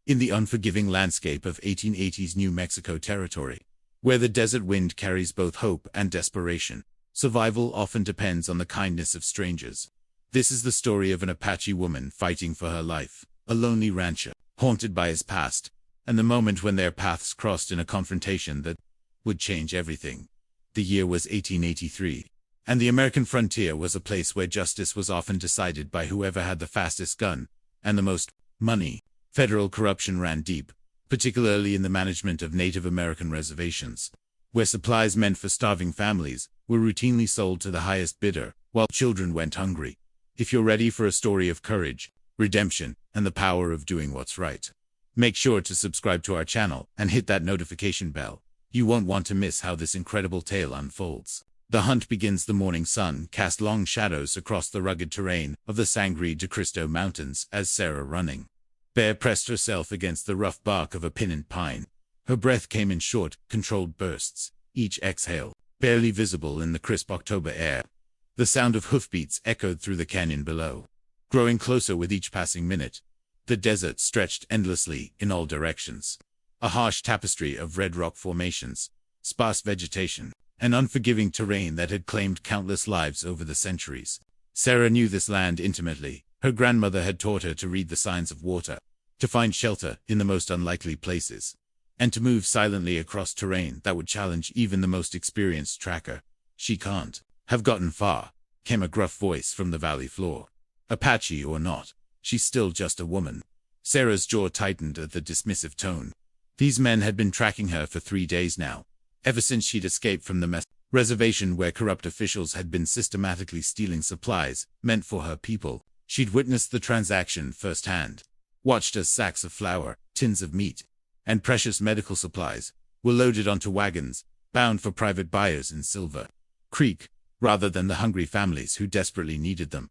In the unforgiving landscape of 1880s New Mexico territory, where the desert wind carries both hope and desperation, survival often depends on the kindness of strangers. This is the story of an Apache woman fighting for her life, a lonely rancher, haunted by his past, and the moment when their paths crossed in a confrontation that would change everything. The year was 1883, and the American frontier was a place where justice was often decided by whoever had the fastest gun and the most money. Federal corruption ran deep, particularly in the management of Native American reservations, where supplies meant for starving families were routinely sold to the highest bidder, while children went hungry. If you're ready for a story of courage, redemption, and the power of doing what's right, make sure to subscribe to our channel and hit that notification bell. You won't want to miss how this incredible tale unfolds. The hunt begins. The morning sun cast long shadows across the rugged terrain of the Sangre de Cristo Mountains as Sarah, running bare, pressed herself against the rough bark of a pinnate pine. Her breath came in short, controlled bursts, each exhale barely visible in the crisp October air. The sound of hoofbeats echoed through the canyon below, growing closer with each passing minute. The desert stretched endlessly in all directions, a harsh tapestry of red rock formations, sparse vegetation, and unforgiving terrain that had claimed countless lives over the centuries. Sarah knew this land intimately. Her grandmother had taught her to read the signs of water, to find shelter in the most unlikely places, and to move silently across terrain that would challenge even the most experienced tracker. "She can't have gotten far," came a gruff voice from the valley floor. Apache or not, she's still just a woman. Sarah's jaw tightened at the dismissive tone. These men had been tracking her for 3 days now, ever since she'd escaped from the reservation where corrupt officials had been systematically stealing supplies meant for her people. She'd witnessed the transaction firsthand, watched as sacks of flour, tins of meat, and precious medical supplies were loaded onto wagons, bound for private buyers in Silver Creek, rather than the hungry families who desperately needed them.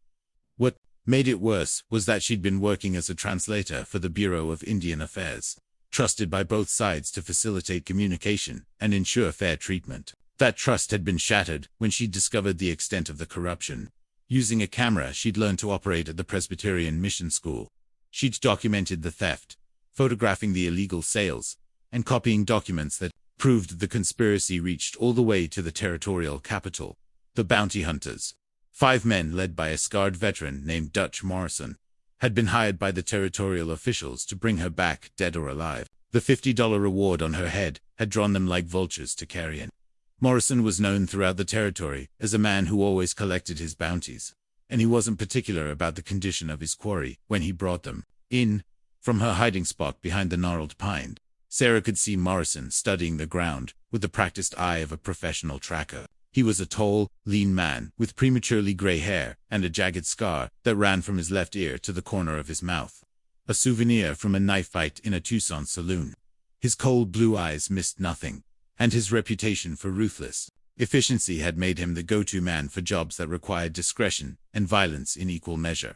What made it worse was that she'd been working as a translator for the Bureau of Indian Affairs, trusted by both sides to facilitate communication and ensure fair treatment. That trust had been shattered when she'd discovered the extent of the corruption. Using a camera she'd learned to operate at the Presbyterian Mission School, she'd documented the theft, photographing the illegal sales, and copying documents that proved the conspiracy reached all the way to the territorial capital. The bounty hunters, 5 men led by a scarred veteran named Dutch Morrison, had been hired by the territorial officials to bring her back, dead or alive. The $50 reward on her head had drawn them like vultures to carrion. Morrison was known throughout the territory as a man who always collected his bounties, and he wasn't particular about the condition of his quarry when he brought them in. From her hiding spot behind the gnarled pine, Sarah could see Morrison studying the ground with the practiced eye of a professional tracker. He was a tall, lean man with prematurely gray hair and a jagged scar that ran from his left ear to the corner of his mouth, a souvenir from a knife fight in a Tucson saloon. His cold blue eyes missed nothing, and his reputation for ruthless efficiency had made him the go-to man for jobs that required discretion and violence in equal measure.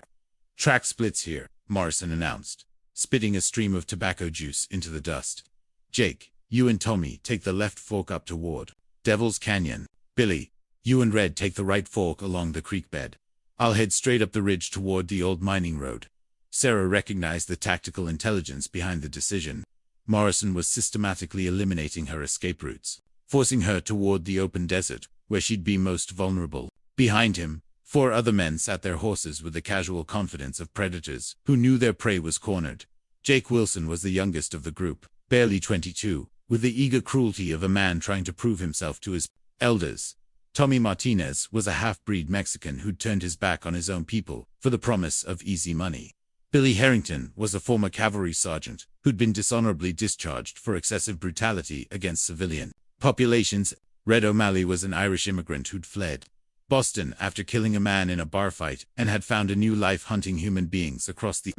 "Track splits here," Morrison announced, spitting a stream of tobacco juice into the dust. "Jake, you and Tommy take the left fork up toward Devil's Canyon. Billy, you and Red take the right fork along the creek bed. I'll head straight up the ridge toward the old mining road." Sarah recognized the tactical intelligence behind the decision. Morrison was systematically eliminating her escape routes, forcing her toward the open desert, where she'd be most vulnerable. Behind him, 4 other men sat their horses with the casual confidence of predators who knew their prey was cornered. Jake Wilson was the youngest of the group, barely 22, with the eager cruelty of a man trying to prove himself to his elders. Tommy Martinez was a half-breed Mexican who'd turned his back on his own people for the promise of easy money. Billy Harrington was a former cavalry sergeant who'd been dishonorably discharged for excessive brutality against civilian populations. Red O'Malley was an Irish immigrant who'd fled Boston after killing a man in a bar fight and had found a new life hunting human beings across the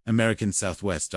American Southwest.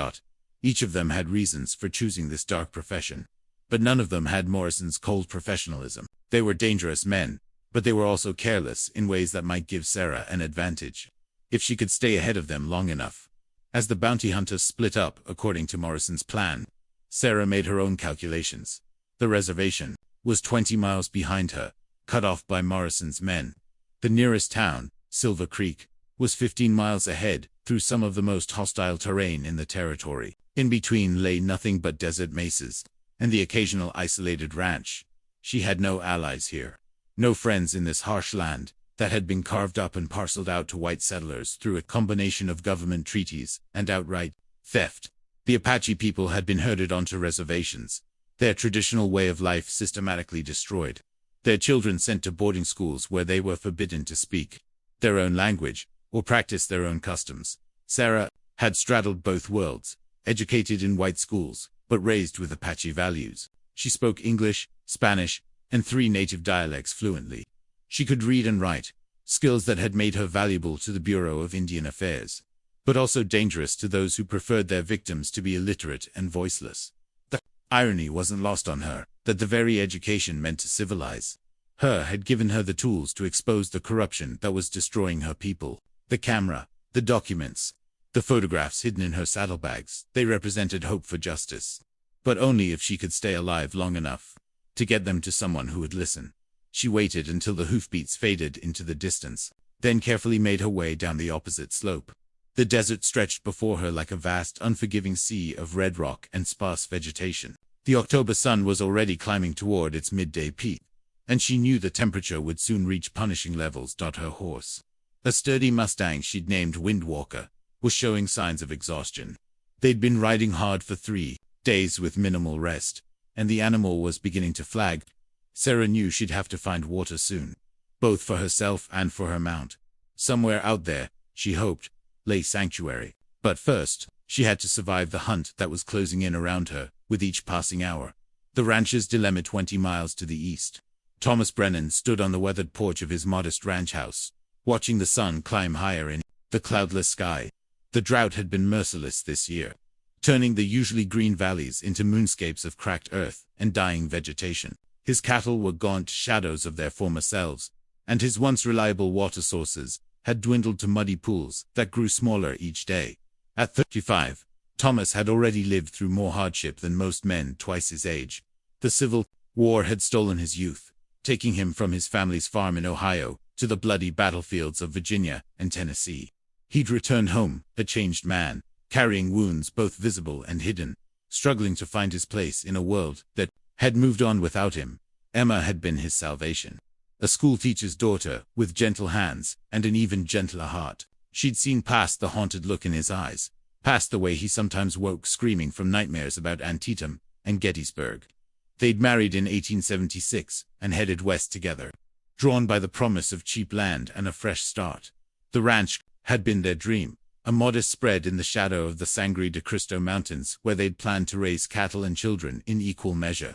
Each of them had reasons for choosing this dark profession, but none of them had Morrison's cold professionalism. They were dangerous men, but they were also careless in ways that might give Sarah an advantage, if she could stay ahead of them long enough. As the bounty hunters split up according to Morrison's plan, Sarah made her own calculations. The reservation was 20 miles behind her, cut off by Morrison's men. The nearest town, Silver Creek, was 15 miles ahead, through some of the most hostile terrain in the territory. In between lay nothing but desert mesas, and the occasional isolated ranch. She had no allies here. No friends in this harsh land that had been carved up and parceled out to white settlers through a combination of government treaties and outright theft. The Apache people had been herded onto reservations, their traditional way of life systematically destroyed, their children sent to boarding schools where they were forbidden to speak their own language or practice their own customs. Sarah had straddled both worlds, educated in white schools, but raised with Apache values. She spoke English, Spanish, and 3 native dialects fluently. She could read and write, skills that had made her valuable to the Bureau of Indian Affairs, but also dangerous to those who preferred their victims to be illiterate and voiceless. The irony wasn't lost on her that the very education meant to civilize her had given her the tools to expose the corruption that was destroying her people. The camera, the documents, the photographs hidden in her saddlebags, they represented hope for justice. But only if she could stay alive long enough to get them to someone who would listen. She waited until the hoofbeats faded into the distance, then carefully made her way down the opposite slope. The desert stretched before her like a vast, unforgiving sea of red rock and sparse vegetation. The October sun was already climbing toward its midday peak, and she knew the temperature would soon reach punishing levels. Her horse, a sturdy Mustang she'd named Windwalker, was showing signs of exhaustion. They'd been riding hard for 3 days with minimal rest, and the animal was beginning to flag. Sarah knew she'd have to find water soon, both for herself and for her mount. Somewhere out there, she hoped, lay sanctuary. But first, she had to survive the hunt that was closing in around her with each passing hour. The rancher's dilemma 20 miles to the east. Thomas Brennan stood on the weathered porch of his modest ranch house, watching the sun climb higher in the cloudless sky. The drought had been merciless this year, turning the usually green valleys into moonscapes of cracked earth and dying vegetation. His cattle were gaunt shadows of their former selves, and his once reliable water sources had dwindled to muddy pools that grew smaller each day. At 35, Thomas had already lived through more hardship than most men twice his age. The Civil War had stolen his youth, taking him from his family's farm in Ohio to the bloody battlefields of Virginia and Tennessee. He'd returned home, a changed man, carrying wounds both visible and hidden, struggling to find his place in a world that had moved on without him. Emma had been his salvation. A schoolteacher's daughter, with gentle hands and an even gentler heart. She'd seen past the haunted look in his eyes, past the way he sometimes woke screaming from nightmares about Antietam and Gettysburg. They'd married in 1876 and headed west together, drawn by the promise of cheap land and a fresh start. The ranch had been their dream, a modest spread in the shadow of the Sangre de Cristo Mountains where they'd planned to raise cattle and children in equal measure.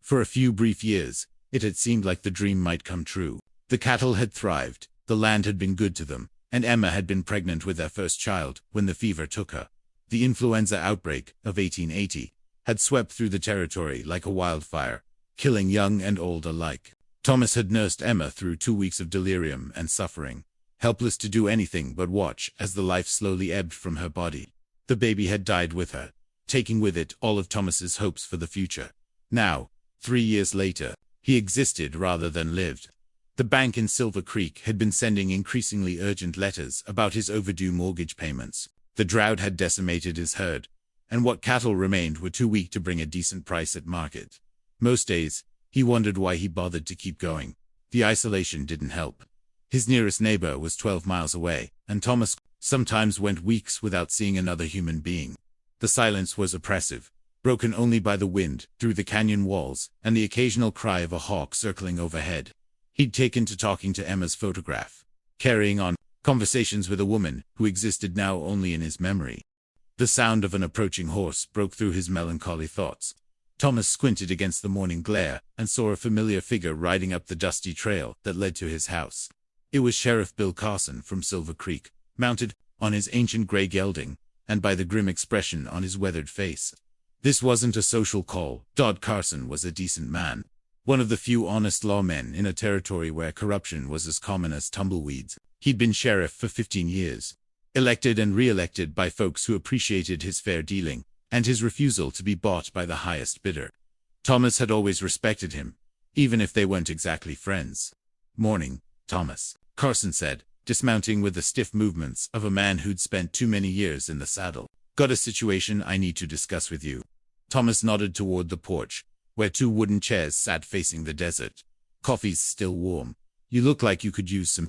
For a few brief years, it had seemed like the dream might come true. The cattle had thrived, the land had been good to them, and Emma had been pregnant with their first child when the fever took her. The influenza outbreak of 1880 had swept through the territory like a wildfire, killing young and old alike. Thomas had nursed Emma through 2 weeks of delirium and suffering, helpless to do anything but watch as the life slowly ebbed from her body. The baby had died with her, taking with it all of Thomas's hopes for the future. Now, 3 years later, he existed rather than lived. The bank in Silver Creek had been sending increasingly urgent letters about his overdue mortgage payments. The drought had decimated his herd, and what cattle remained were too weak to bring a decent price at market. Most days, he wondered why he bothered to keep going. The isolation didn't help. His nearest neighbor was 12 miles away, and Thomas sometimes went weeks without seeing another human being. The silence was oppressive, broken only by the wind through the canyon walls and the occasional cry of a hawk circling overhead. He'd taken to talking to Emma's photograph, carrying on conversations with a woman who existed now only in his memory. The sound of an approaching horse broke through his melancholy thoughts. Thomas squinted against the morning glare and saw a familiar figure riding up the dusty trail that led to his house. It was Sheriff Bill Carson from Silver Creek, mounted on his ancient gray gelding, and by the grim expression on his weathered face. This wasn't a social call. Carson was a decent man, one of the few honest lawmen in a territory where corruption was as common as tumbleweeds. He'd been sheriff for 15 years, elected and re-elected by folks who appreciated his fair dealing and his refusal to be bought by the highest bidder. Thomas had always respected him, even if they weren't exactly friends. "Morning, Thomas," Carson said, dismounting with the stiff movements of a man who'd spent too many years in the saddle. Got a situation I need to discuss with you. Thomas nodded toward the porch, where two wooden chairs sat facing the desert. Coffee's still warm. You look like you could use some.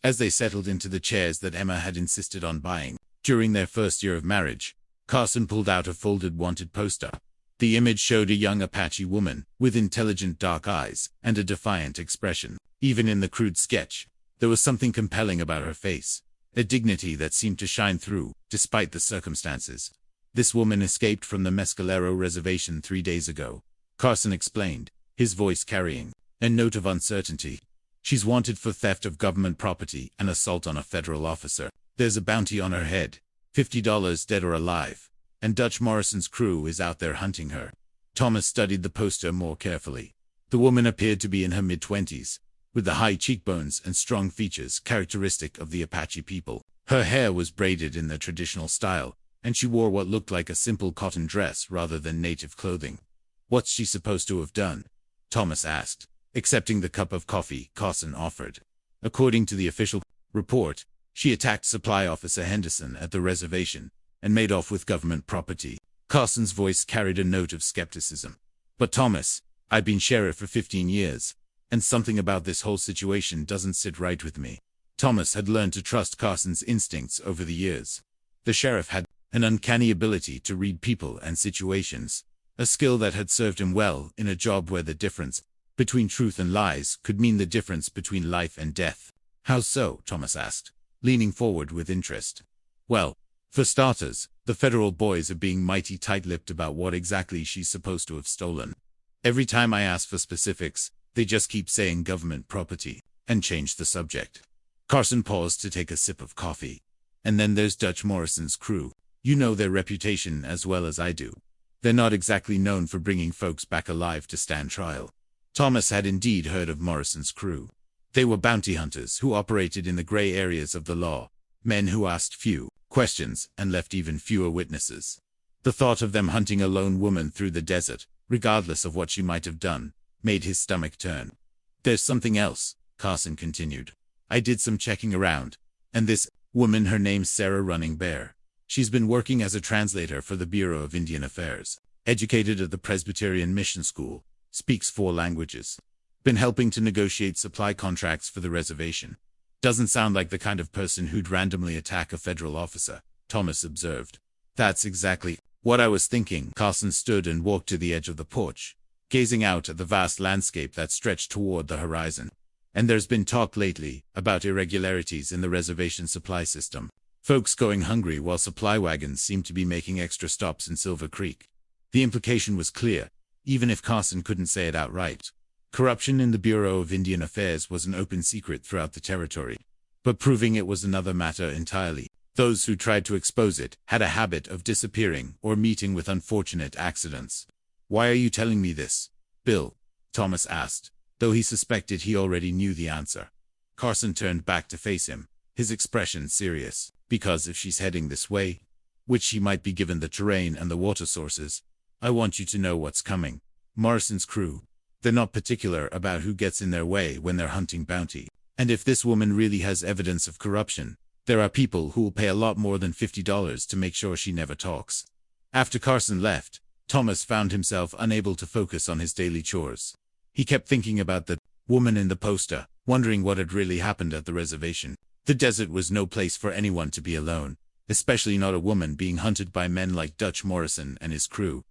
As they settled into the chairs that Emma had insisted on buying during their first year of marriage, Carson pulled out a folded wanted poster. The image showed a young Apache woman with intelligent dark eyes and a defiant expression. Even in the crude sketch, there was something compelling about her face, a dignity that seemed to shine through, despite the circumstances. This woman escaped from the Mescalero reservation 3 days ago, Carson explained, his voice carrying a note of uncertainty. She's wanted for theft of government property and assault on a federal officer. There's a bounty on her head, $50 dead or alive, and Dutch Morrison's crew is out there hunting her. Thomas studied the poster more carefully. The woman appeared to be in her mid-20s, with the high cheekbones and strong features characteristic of the Apache people. Her hair was braided in the traditional style, and she wore what looked like a simple cotton dress rather than native clothing. What's she supposed to have done? Thomas asked, accepting the cup of coffee Carson offered. According to the official report, she attacked Supply Officer Henderson at the reservation and made off with government property. Carson's voice carried a note of skepticism. But Thomas, I've been sheriff for 15 years, and something about this whole situation doesn't sit right with me. Thomas had learned to trust Carson's instincts over the years. The sheriff had an uncanny ability to read people and situations, a skill that had served him well in a job where the difference between truth and lies could mean the difference between life and death. How so? Thomas asked, leaning forward with interest. Well, for starters, the federal boys are being mighty tight-lipped about what exactly she's supposed to have stolen. Every time I ask for specifics, they just keep saying government property, and change the subject. Carson paused to take a sip of coffee. And then there's Dutch Morrison's crew. You know their reputation as well as I do. They're not exactly known for bringing folks back alive to stand trial. Thomas had indeed heard of Morrison's crew. They were bounty hunters who operated in the gray areas of the law, men who asked few questions and left even fewer witnesses. The thought of them hunting a lone woman through the desert, regardless of what she might have done, made his stomach turn. There's something else, Carson continued. I did some checking around, and this woman, her name's Sarah Running Bear. She's been working as a translator for the Bureau of Indian Affairs, educated at the Presbyterian Mission School, speaks 4 languages. Been helping to negotiate supply contracts for the reservation. Doesn't sound like the kind of person who'd randomly attack a federal officer, Thomas observed. That's exactly what I was thinking. Carson stood and walked to the edge of the porch, gazing out at the vast landscape that stretched toward the horizon. And there's been talk lately about irregularities in the reservation supply system. Folks going hungry while supply wagons seem to be making extra stops in Silver Creek. The implication was clear, even if Carson couldn't say it outright. Corruption in the Bureau of Indian Affairs was an open secret throughout the territory. But proving it was another matter entirely. Those who tried to expose it had a habit of disappearing or meeting with unfortunate accidents. Why are you telling me this, Bill? Thomas asked, though he suspected he already knew the answer. Carson turned back to face him, his expression serious. Because if she's heading this way, which she might be given the terrain and the water sources, I want you to know what's coming. Morrison's crew. They're not particular about who gets in their way when they're hunting bounty. And if this woman really has evidence of corruption, there are people who will pay a lot more than $50 to make sure she never talks. After Carson left, Thomas found himself unable to focus on his daily chores. He kept thinking about the woman in the poster, wondering what had really happened at the reservation. The desert was no place for anyone to be alone, especially not a woman being hunted by men like Dutch Morrison and his crew.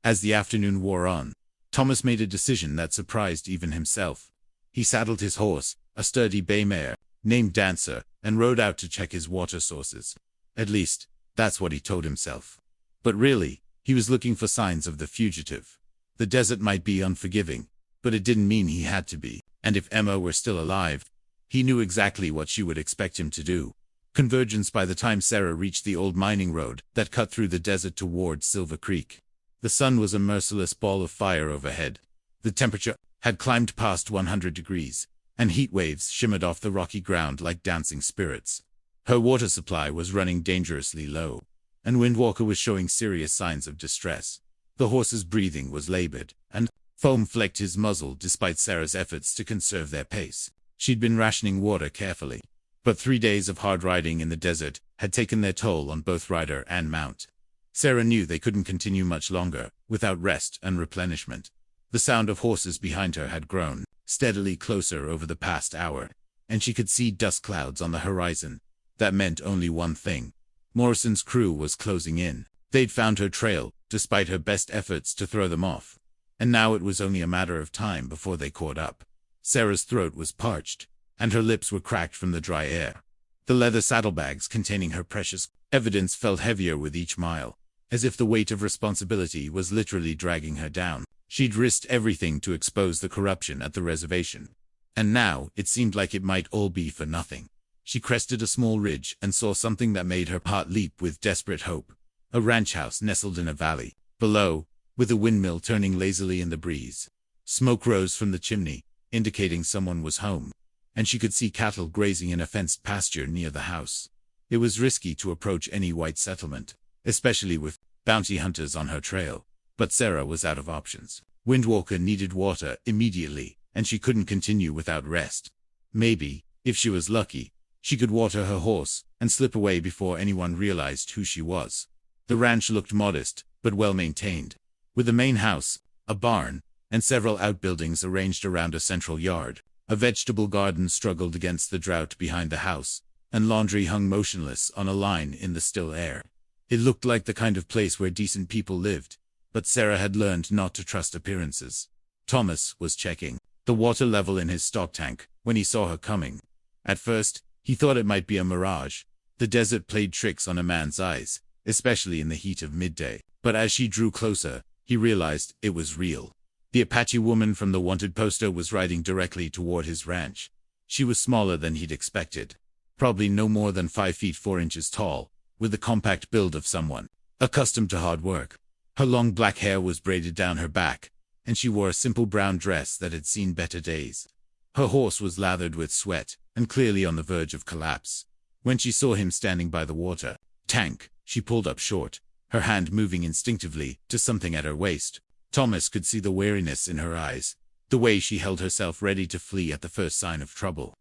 As the afternoon wore on, Thomas made a decision that surprised even himself. He saddled his horse, a sturdy bay mare, named Dancer, and rode out to check his water sources. At least, that's what he told himself. But really, he was looking for signs of the fugitive. The desert might be unforgiving, but it didn't mean he had to be. And if Emma were still alive, he knew exactly what she would expect him to do. Convergence by the time Sarah reached the old mining road that cut through the desert toward Silver Creek. The sun was a merciless ball of fire overhead. The temperature had climbed past 100 degrees, and heat waves shimmered off the rocky ground like dancing spirits. Her water supply was running dangerously low, and Windwalker was showing serious signs of distress. The horse's breathing was labored, and foam flecked his muzzle despite Sarah's efforts to conserve their pace. She'd been rationing water carefully, but 3 days of hard riding in the desert had taken their toll on both rider and mount. Sarah knew they couldn't continue much longer, without rest and replenishment. The sound of horses behind her had grown steadily closer over the past hour, and she could see dust clouds on the horizon. That meant only one thing. Morrison's crew was closing in. They'd found her trail, despite her best efforts to throw them off. And now it was only a matter of time before they caught up. Sarah's throat was parched, and her lips were cracked from the dry air. The leather saddlebags containing her precious evidence felt heavier with each mile, as if the weight of responsibility was literally dragging her down. She'd risked everything to expose the corruption at the reservation. And now, it seemed like it might all be for nothing. She crested a small ridge and saw something that made her heart leap with desperate hope. A ranch house nestled in a valley. Below, with a windmill turning lazily in the breeze. Smoke rose from the chimney, indicating someone was home, and she could see cattle grazing in a fenced pasture near the house. It was risky to approach any white settlement, especially with bounty hunters on her trail, but Sarah was out of options. Windwalker needed water immediately, and she couldn't continue without rest. Maybe, if she was lucky, she could water her horse and slip away before anyone realized who she was. The ranch looked modest, but well-maintained, with the main house, a barn, and several outbuildings arranged around a central yard. A vegetable garden struggled against the drought behind the house, and laundry hung motionless on a line in the still air. It looked like the kind of place where decent people lived, but Sarah had learned not to trust appearances. Thomas was checking the water level in his stock tank when he saw her coming. At first, he thought it might be a mirage. The desert played tricks on a man's eyes, especially in the heat of midday. But as she drew closer, he realized it was real. The Apache woman from the wanted poster was riding directly toward his ranch. She was smaller than he'd expected, probably no more than 5 feet 4 inches tall, with the compact build of someone accustomed to hard work. Her long black hair was braided down her back, and she wore a simple brown dress that had seen better days. Her horse was lathered with sweat, and clearly on the verge of collapse. When she saw him standing by the water tank, she pulled up short, her hand moving instinctively to something at her waist. Thomas could see the wariness in her eyes, the way she held herself ready to flee at the first sign of trouble.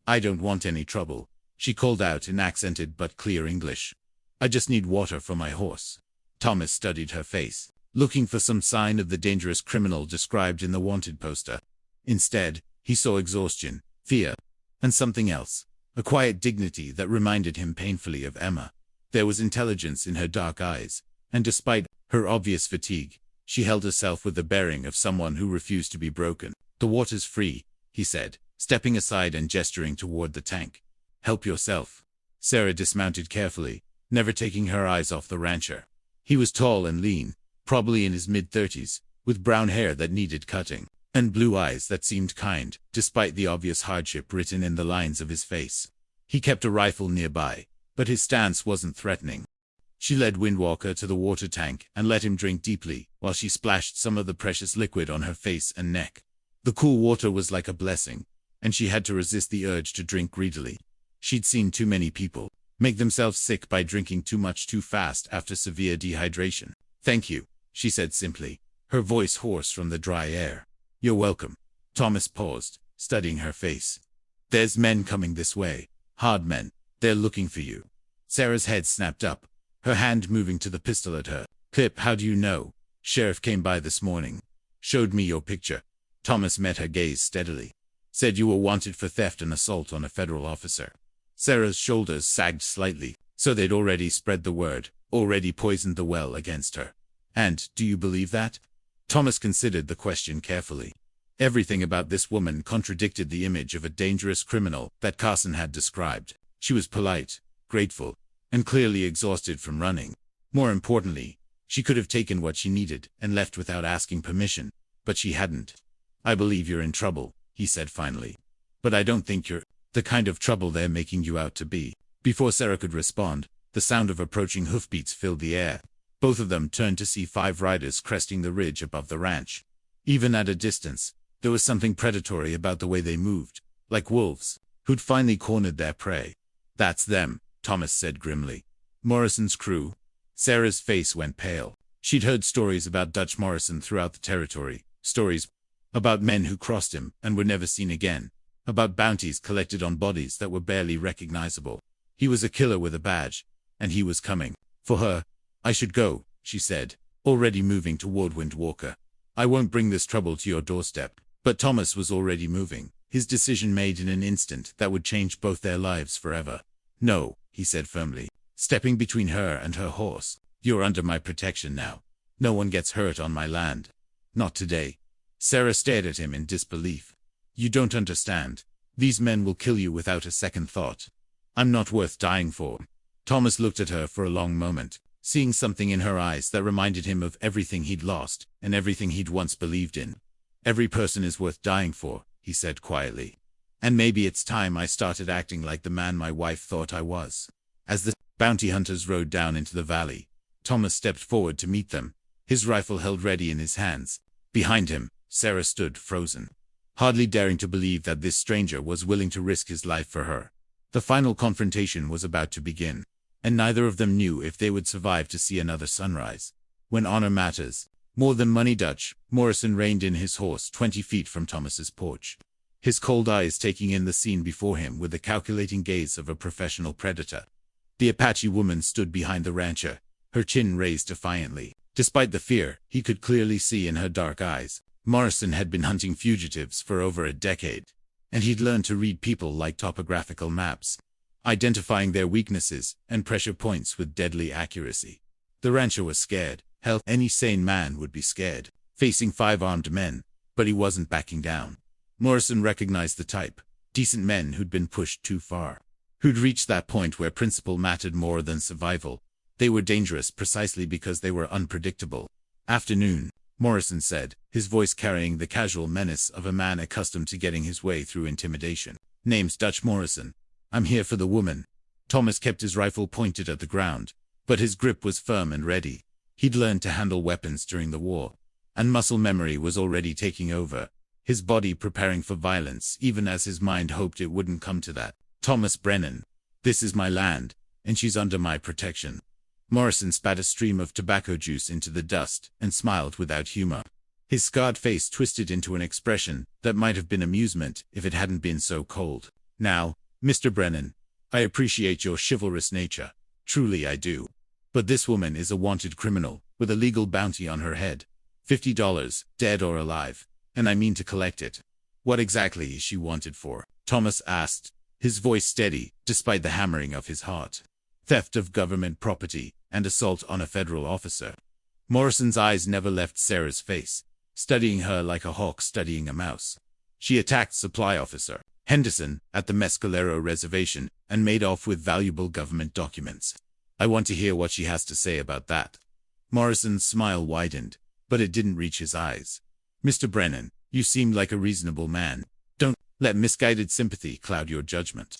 "I don't want any trouble," she called out in accented but clear English. "I just need water for my horse." Thomas studied her face, looking for some sign of the dangerous criminal described in the wanted poster. Instead, he saw exhaustion, fear, and something else, a quiet dignity that reminded him painfully of Emma. There was intelligence in her dark eyes, and despite her obvious fatigue, she held herself with the bearing of someone who refused to be broken. "The water's free," he said, stepping aside and gesturing toward the tank. "Help yourself." Sarah dismounted carefully, never taking her eyes off the rancher. He was tall and lean, probably in his mid-30s, with brown hair that needed cutting, and blue eyes that seemed kind, despite the obvious hardship written in the lines of his face. He kept a rifle nearby, but his stance wasn't threatening. She led Windwalker to the water tank and let him drink deeply, while she splashed some of the precious liquid on her face and neck. The cool water was like a blessing, and she had to resist the urge to drink greedily. She'd seen too many people make themselves sick by drinking too much too fast after severe dehydration. "Thank you," she said simply, her voice hoarse from the dry air. "You're welcome." Thomas paused, studying her face. "There's men coming this way. Hard men. They're looking for you." Sarah's head snapped up, her hand moving to the pistol at her. "Pip, how do you know?" "Sheriff came by this morning. Showed me your picture." Thomas met her gaze steadily. "Said you were wanted for theft and assault on a federal officer." Sarah's shoulders sagged slightly, so they'd already spread the word, already poisoned the well against her. "And, do you believe that?" Thomas considered the question carefully. Everything about this woman contradicted the image of a dangerous criminal that Carson had described. She was polite, grateful, and clearly exhausted from running. More importantly, she could have taken what she needed and left without asking permission, but she hadn't. "I believe you're in trouble," he said finally. "But I don't think you're the kind of trouble they're making you out to be." Before Sarah could respond, the sound of approaching hoofbeats filled the air. Both of them turned to see 5 riders cresting the ridge above the ranch. Even at a distance, there was something predatory about the way they moved, like wolves who'd finally cornered their prey. "That's them," Thomas said grimly. "Morrison's crew." Sarah's face went pale. She'd heard stories about Dutch Morrison throughout the territory, stories about men who crossed him and were never seen again, about bounties collected on bodies that were barely recognizable. He was a killer with a badge, and he was coming for her. I should go, she said, already moving toward Windwalker. I won't bring this trouble to your doorstep. But Thomas was already moving, his decision made in an instant that would change both their lives forever. No, he said firmly, stepping between her and her horse. You're under my protection now. No one gets hurt on my land. Not today. Sarah stared at him in disbelief. You don't understand. These men will kill you without a second thought. I'm not worth dying for. Thomas looked at her for a long moment, seeing something in her eyes that reminded him of everything he'd lost and everything he'd once believed in. Every person is worth dying for, he said quietly. And maybe it's time I started acting like the man my wife thought I was. As the bounty hunters rode down into the valley, Thomas stepped forward to meet them, his rifle held ready in his hands. Behind him, Sarah stood frozen, hardly daring to believe that this stranger was willing to risk his life for her. The final confrontation was about to begin, and neither of them knew if they would survive to see another sunrise. When honor matters more than money, Dutch Morrison reined in his horse 20 feet from Thomas's porch, his cold eyes taking in the scene before him with the calculating gaze of a professional predator. The Apache woman stood behind the rancher, her chin raised defiantly. Despite the fear he could clearly see in her dark eyes, Morrison had been hunting fugitives for over a decade, and he'd learned to read people like topographical maps, identifying their weaknesses and pressure points with deadly accuracy. The rancher was scared. Hell, any sane man would be scared, facing 5 armed men, but he wasn't backing down. Morrison recognized the type, decent men who'd been pushed too far, who'd reached that point where principle mattered more than survival. They were dangerous precisely because they were unpredictable. Afternoon, Morrison said, his voice carrying the casual menace of a man accustomed to getting his way through intimidation. Name's Dutch Morrison. I'm here for the woman. Thomas kept his rifle pointed at the ground, but his grip was firm and ready. He'd learned to handle weapons during the war, and muscle memory was already taking over, his body preparing for violence even as his mind hoped it wouldn't come to that. Thomas Brennan. This is my land, and she's under my protection. Morrison spat a stream of tobacco juice into the dust and smiled without humor. His scarred face twisted into an expression that might have been amusement if it hadn't been so cold. Now, Mr. Brennan, I appreciate your chivalrous nature. Truly I do. But this woman is a wanted criminal, with a legal bounty on her head. $50, dead or alive, and I mean to collect it. What exactly is she wanted for? Thomas asked, his voice steady, despite the hammering of his heart. Theft of government property, and assault on a federal officer. Morrison's eyes never left Sarah's face, studying her like a hawk studying a mouse. She attacked Supply Officer Henderson at the Mescalero Reservation and made off with valuable government documents. I want to hear what she has to say about that. Morrison's smile widened, but it didn't reach his eyes. Mr. Brennan, you seem like a reasonable man. Don't let misguided sympathy cloud your judgment.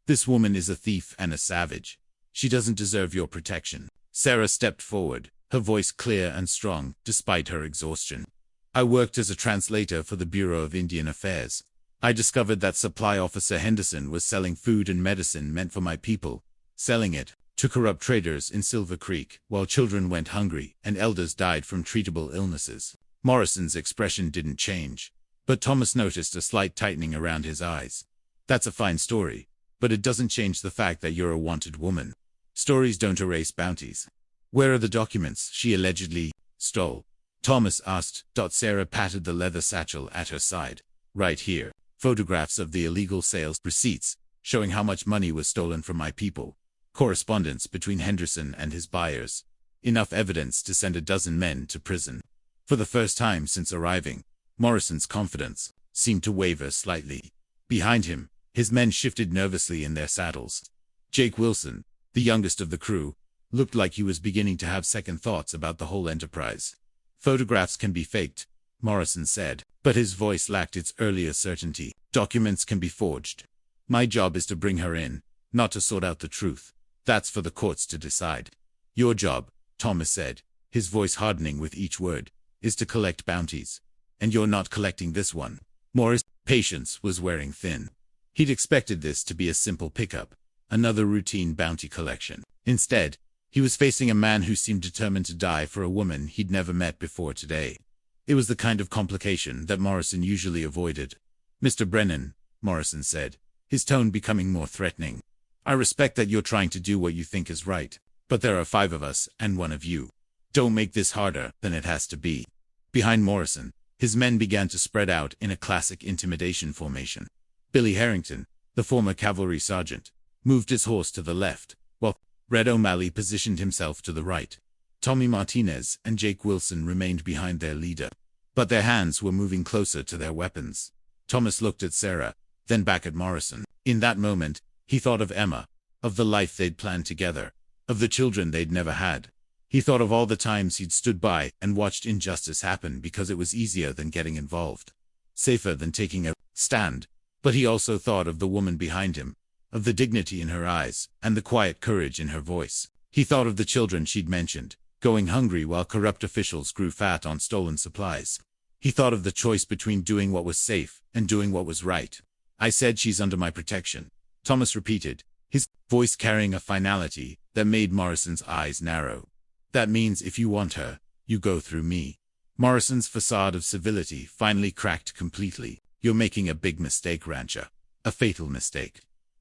This woman is a thief and a savage. She doesn't deserve your protection. Sarah stepped forward, her voice clear and strong, despite her exhaustion. I worked as a translator for the Bureau of Indian Affairs. I discovered that Supply Officer Henderson was selling food and medicine meant for my people, selling it to corrupt traders in Silver Creek, while children went hungry and elders died from treatable illnesses. Morrison's expression didn't change, but Thomas noticed a slight tightening around his eyes. That's a fine story, but it doesn't change the fact that you're a wanted woman. Stories don't erase bounties. Where are the documents she allegedly stole? Thomas asked. Sarah patted the leather satchel at her side. Right here. Photographs of the illegal sales receipts, showing how much money was stolen from my people. Correspondence between Henderson and his buyers. Enough evidence to send a dozen men to prison. For the first time since arriving, Morrison's confidence seemed to waver slightly. Behind him, his men shifted nervously in their saddles. Jake Wilson, the youngest of the crew, looked like he was beginning to have second thoughts about the whole enterprise. Photographs can be faked, Morrison said, but his voice lacked its earlier certainty. Documents can be forged. My job is to bring her in, not to sort out the truth. That's for the courts to decide. Your job, Thomas said, his voice hardening with each word, is to collect bounties. And you're not collecting this one. Morris' patience was wearing thin. He'd expected this to be a simple pickup, another routine bounty collection. Instead, he was facing a man who seemed determined to die for a woman he'd never met before today. It was the kind of complication that Morrison usually avoided. Mr. Brennan, Morrison said, his tone becoming more threatening. I respect that you're trying to do what you think is right, But there are 5 of us and 1 of you. Don't make this harder than it has to be. Behind Morrison, his men began to spread out in a classic intimidation formation. Billy Harrington, the former cavalry sergeant, moved his horse to the left, while Red O'Malley positioned himself to the right. Tommy Martinez and Jake Wilson remained behind their leader, but their hands were moving closer to their weapons. Thomas looked at Sarah, then back at Morrison. In that moment, he thought of Emma, of the life they'd planned together, of the children they'd never had. He thought of all the times he'd stood by and watched injustice happen because it was easier than getting involved, safer than taking a stand. But he also thought of the woman behind him, of the dignity in her eyes and the quiet courage in her voice. He thought of the children she'd mentioned, going hungry while corrupt officials grew fat on stolen supplies. He thought of the choice between doing what was safe and doing what was right. I said she's under my protection, Thomas repeated, his voice carrying a finality that made Morrison's eyes narrow. That means if you want her, you go through me. Morrison's facade of civility finally cracked completely. You're making a big mistake, Rancher. A fatal mistake.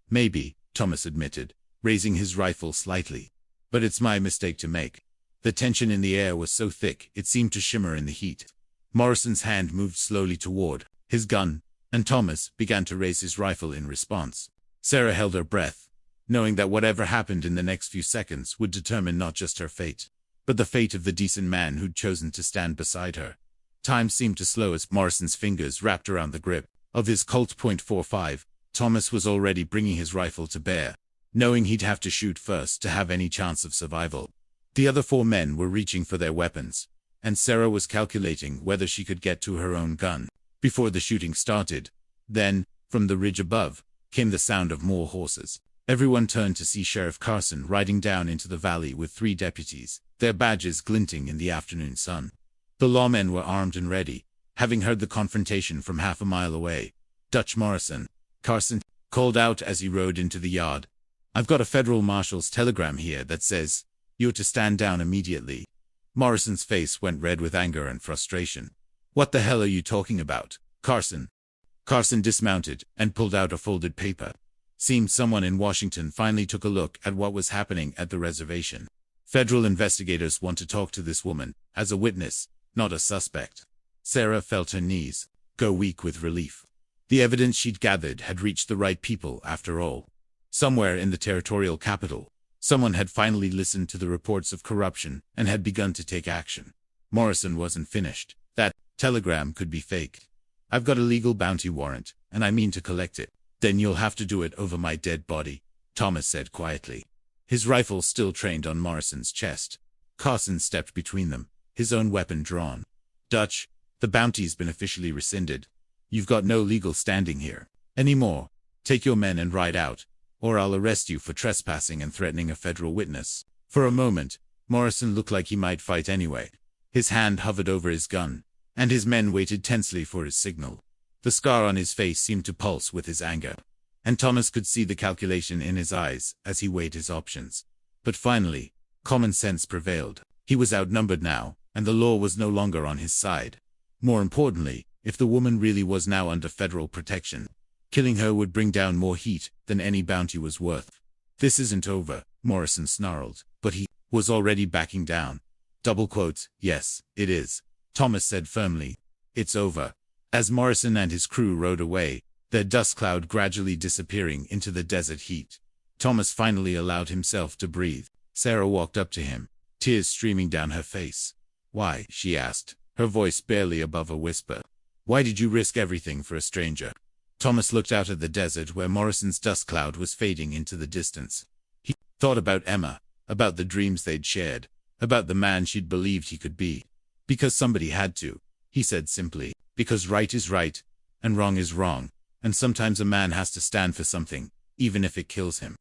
Maybe, Thomas admitted, raising his rifle slightly. But it's my mistake to make. The tension in the air was so thick it seemed to shimmer in the heat. Morrison's hand moved slowly toward his gun, and Thomas began to raise his rifle in response. Sarah held her breath, knowing that whatever happened in the next few seconds would determine not just her fate, but the fate of the decent man who'd chosen to stand beside her. Time seemed to slow as Morrison's fingers wrapped around the grip of his Colt .45. Thomas was already bringing his rifle to bear, knowing he'd have to shoot first to have any chance of survival. The other 4 men were reaching for their weapons, and Sarah was calculating whether she could get to her own gun before the shooting started. Then, from the ridge above, came the sound of more horses. Everyone turned to see Sheriff Carson riding down into the valley with 3 deputies, their badges glinting in the afternoon sun. The lawmen were armed and ready, having heard the confrontation from half a mile away. Dutch Morrison, Carson called out as he rode into the yard. I've got a federal marshal's telegram here that says, you're to stand down immediately. Morrison's face went red with anger and frustration. What the hell are you talking about, Carson? Carson dismounted and pulled out a folded paper. Seemed someone in Washington finally took a look at what was happening at the reservation. Federal investigators want to talk to this woman as a witness, not a suspect. Sarah felt her knees go weak with relief. The evidence she'd gathered had reached the right people after all. Somewhere in the territorial capital, someone had finally listened to the reports of corruption and had begun to take action. Morrison wasn't finished. That telegram could be fake. I've got a legal bounty warrant, and I mean to collect it. Then you'll have to do it over my dead body, Thomas said quietly. His rifle still trained on Morrison's chest. Carson stepped between them, his own weapon drawn. Dutch, the bounty's been officially rescinded. You've got no legal standing here anymore. Take your men and ride out, or I'll arrest you for trespassing and threatening a federal witness. For a moment, Morrison looked like he might fight anyway. His hand hovered over his gun, and his men waited tensely for his signal. The scar on his face seemed to pulse with his anger, and Thomas could see the calculation in his eyes as he weighed his options. But finally, common sense prevailed. He was outnumbered now, and the law was no longer on his side. More importantly, if the woman really was now under federal protection, killing her would bring down more heat than any bounty was worth. This isn't over, Morrison snarled, but he was already backing down. Double quotes, yes, it is, Thomas said firmly. It's over. As Morrison and his crew rode away, their dust cloud gradually disappearing into the desert heat, Thomas finally allowed himself to breathe. Sarah walked up to him, tears streaming down her face. Why? She asked, her voice barely above a whisper. Why did you risk everything for a stranger? Thomas looked out at the desert where Morrison's dust cloud was fading into the distance. He thought about Emma, about the dreams they'd shared, about the man she'd believed he could be. Because somebody had to, he said simply. Because right is right, and wrong is wrong, and sometimes a man has to stand for something, even if it kills him.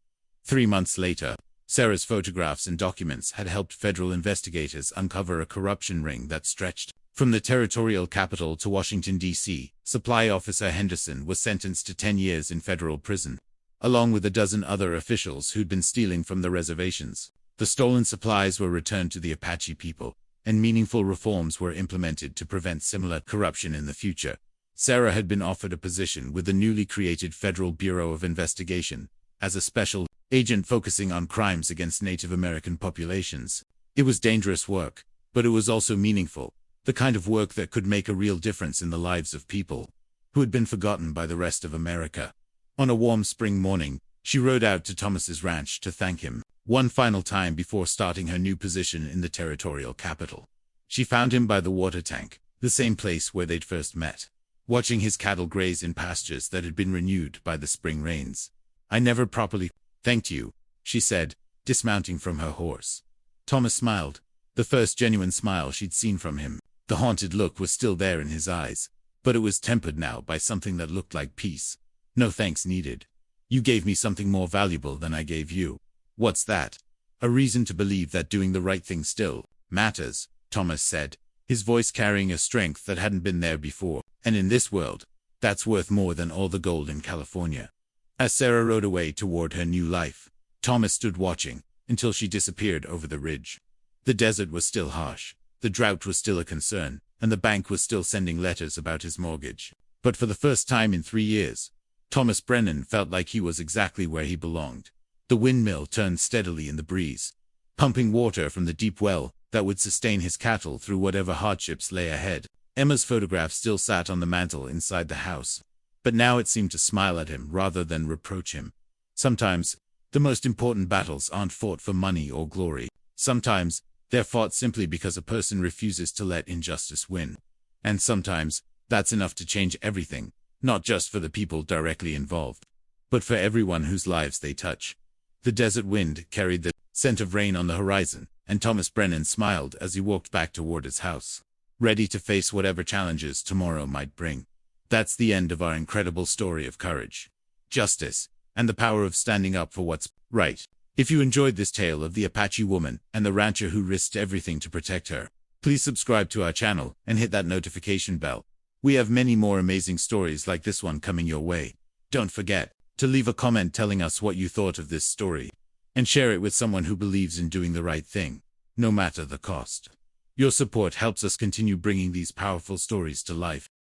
3 months later, Sarah's photographs and documents had helped federal investigators uncover a corruption ring that stretched from the territorial capital to Washington, D.C. Supply Officer Henderson was sentenced to 10 years in federal prison, along with a dozen other officials who'd been stealing from the reservations. The stolen supplies were returned to the Apache people, and meaningful reforms were implemented to prevent similar corruption in the future. Sarah had been offered a position with the newly created Federal Bureau of Investigation as a special agent focusing on crimes against Native American populations. It was dangerous work, but it was also meaningful, the kind of work that could make a real difference in the lives of people who had been forgotten by the rest of America. On a warm spring morning, she rode out to Thomas's ranch to thank him one final time before starting her new position in the territorial capital. She found him by the water tank, the same place where they'd first met, watching his cattle graze in pastures that had been renewed by the spring rains. "I never properly thanked you," she said, dismounting from her horse. Thomas smiled, the first genuine smile she'd seen from him. The haunted look was still there in his eyes, but it was tempered now by something that looked like peace. "No thanks needed. You gave me something more valuable than I gave you." "What's that?" "A reason to believe that doing the right thing still matters," Thomas said, his voice carrying a strength that hadn't been there before. "And in this world, that's worth more than all the gold in California." As Sarah rode away toward her new life, Thomas stood watching until she disappeared over the ridge. The desert was still harsh, the drought was still a concern, and the bank was still sending letters about his mortgage. But for the first time in 3 years, Thomas Brennan felt like he was exactly where he belonged. The windmill turned steadily in the breeze, pumping water from the deep well that would sustain his cattle through whatever hardships lay ahead. Emma's photograph still sat on the mantel inside the house, but now it seemed to smile at him rather than reproach him. Sometimes, the most important battles aren't fought for money or glory. Sometimes, they're fought simply because a person refuses to let injustice win. And sometimes, that's enough to change everything, not just for the people directly involved, but for everyone whose lives they touch. The desert wind carried the scent of rain on the horizon, and Thomas Brennan smiled as he walked back toward his house, ready to face whatever challenges tomorrow might bring. That's the end of our incredible story of courage, justice, and the power of standing up for what's right. If you enjoyed this tale of the Apache woman and the rancher who risked everything to protect her, please subscribe to our channel and hit that notification bell. We have many more amazing stories like this one coming your way. Don't forget to leave a comment telling us what you thought of this story, and share it with someone who believes in doing the right thing, no matter the cost. Your support helps us continue bringing these powerful stories to life.